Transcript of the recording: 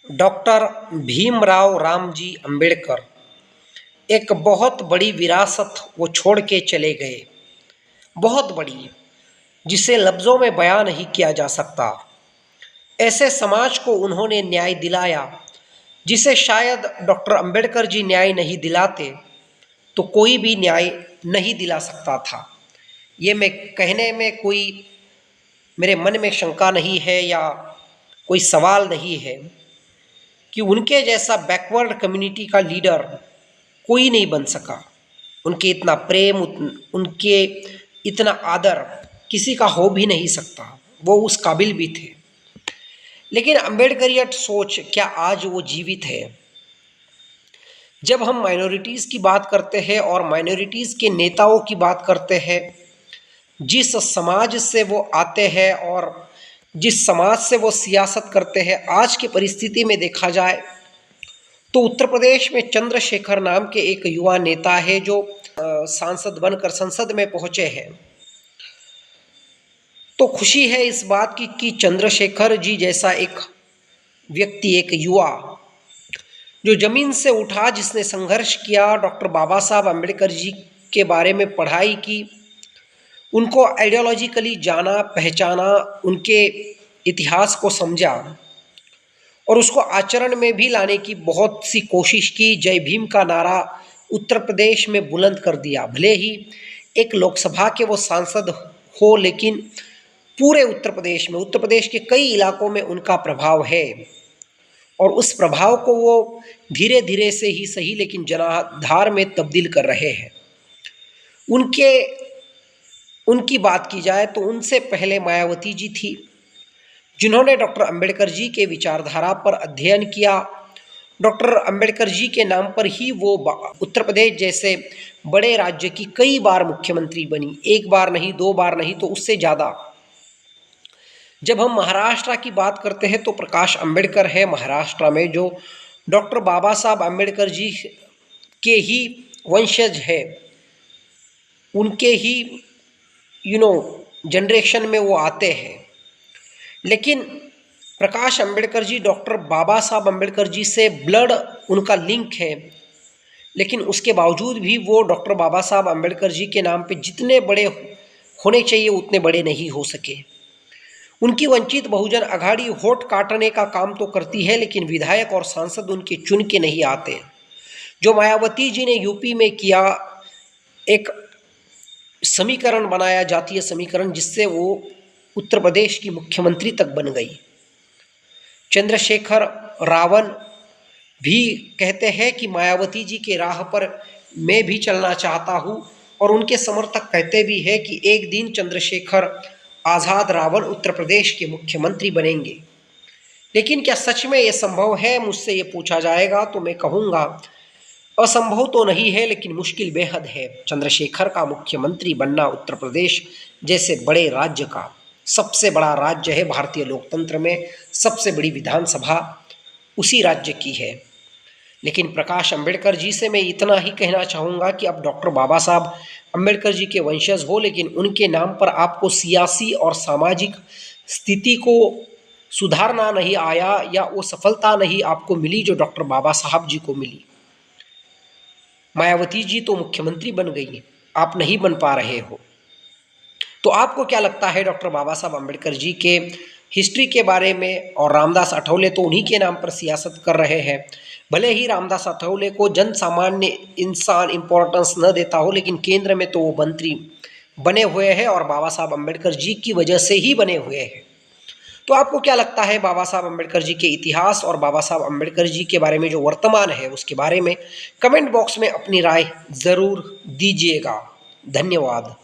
Doctor Bhimrao Ramji Ambedkar एक बहुत बड़ी विरासत वो छोड़ के चले गए, बहुत बड़ी, जिसे लफ्ज़ों में बयां नहीं किया जा सकता। ऐसे समाज को उन्होंने न्याय दिलाया जिसे शायद डॉक्टर अंबेडकर जी न्याय नहीं दिलाते तो कोई भी न्याय नहीं दिला सकता था। ये मैं कहने में कोई मेरे मन में शंका नहीं है या कोई सवाल नहीं है कि उनके जैसा बैकवर्ड कम्युनिटी का लीडर कोई नहीं बन सका। उनके इतना प्रेम, उनके इतना आदर किसी का हो भी नहीं सकता। वो उस काबिल भी थे। लेकिन अम्बेडकरियत सोच क्या आज वो जीवित है? जब हम माइनॉरिटीज़ की बात करते हैं और माइनॉरिटीज़ के नेताओं की बात करते हैं, जिस समाज से वो आते हैं और जिस समाज से वो सियासत करते हैं, आज की परिस्थिति में देखा जाए तो उत्तर प्रदेश में चंद्रशेखर नाम के एक युवा नेता है जो सांसद बनकर संसद में पहुंचे हैं। तो खुशी है इस बात की कि चंद्रशेखर जी जैसा एक व्यक्ति, एक युवा जो ज़मीन से उठा, जिसने संघर्ष किया, डॉक्टर बाबा साहब अम्बेडकर जी के बारे में पढ़ाई की, उनको आइडियोलॉजिकली जाना, पहचाना, उनके इतिहास को समझा और उसको आचरण में भी लाने की बहुत सी कोशिश की। जय भीम का नारा उत्तर प्रदेश में बुलंद कर दिया। भले ही एक लोकसभा के वो सांसद हो, लेकिन पूरे उत्तर प्रदेश में, उत्तर प्रदेश के कई इलाकों में उनका प्रभाव है और उस प्रभाव को वो धीरे धीरे से ही सही लेकिन जनाधार में तब्दील कर रहे हैं। उनकी बात की जाए तो उनसे पहले मायावती जी थी, जिन्होंने डॉक्टर अंबेडकर जी के विचारधारा पर अध्ययन किया। डॉक्टर अंबेडकर जी के नाम पर ही वो उत्तर प्रदेश जैसे बड़े राज्य की कई बार मुख्यमंत्री बनी। एक बार नहीं, दो बार नहीं, तो उससे ज़्यादा। जब हम महाराष्ट्र की बात करते हैं तो प्रकाश अंबेडकर है महाराष्ट्र में, जो डॉक्टर बाबा साहब अंबेडकर जी के ही वंशज है, उनके ही जनरेशन में वो आते हैं। लेकिन प्रकाश अंबेडकर जी डॉक्टर बाबा साहब अंबेडकर जी से ब्लड उनका लिंक है, लेकिन उसके बावजूद भी वो डॉक्टर बाबा साहब अंबेडकर जी के नाम पे जितने बड़े होने चाहिए उतने बड़े नहीं हो सके। उनकी वंचित बहुजन अघाड़ी होठ काटने का काम तो करती है, लेकिन विधायक और सांसद उनके चुन के नहीं आते। जो मायावती जी ने यूपी में किया, एक समीकरण बनाया, जातीय समीकरण, जिससे वो उत्तर प्रदेश की मुख्यमंत्री तक बन गई। चंद्रशेखर रावण भी कहते हैं कि मायावती जी के राह पर मैं भी चलना चाहता हूँ, और उनके समर्थक कहते भी हैं कि एक दिन चंद्रशेखर आज़ाद रावण उत्तर प्रदेश के मुख्यमंत्री बनेंगे। लेकिन क्या सच में ये संभव है? मुझसे ये पूछा जाएगा तो मैं कहूँगा असंभव तो नहीं है, लेकिन मुश्किल बेहद है। चंद्रशेखर का मुख्यमंत्री बनना उत्तर प्रदेश जैसे बड़े राज्य का, सबसे बड़ा राज्य है भारतीय लोकतंत्र में, सबसे बड़ी विधानसभा उसी राज्य की है। लेकिन प्रकाश अंबेडकर जी से मैं इतना ही कहना चाहूँगा कि अब डॉक्टर बाबा साहब अंबेडकर जी के वंशज हो, लेकिन उनके नाम पर आपको सियासी और सामाजिक स्थिति को सुधारना नहीं आया, या वो सफलता नहीं आपको मिली जो डॉक्टर बाबा साहब जी को मिली। मायावती जी तो मुख्यमंत्री बन गई, आप नहीं बन पा रहे हो। तो आपको क्या लगता है डॉक्टर बाबा साहब अंबेडकर जी के हिस्ट्री के बारे में? और रामदास आठवले तो उन्हीं के नाम पर सियासत कर रहे हैं। भले ही रामदास आठवले को जन सामान्य इंसान इम्पोर्टेंस न देता हो, लेकिन केंद्र में तो वो मंत्री बने हुए हैं और बाबा साहब अंबेडकर जी की वजह से ही बने हुए हैं। तो आपको क्या लगता है बाबा साहब अंबेडकर जी के इतिहास और बाबा साहब अंबेडकर जी के बारे में जो वर्तमान है उसके बारे में कमेंट बॉक्स में अपनी राय ज़रूर दीजिएगा। धन्यवाद।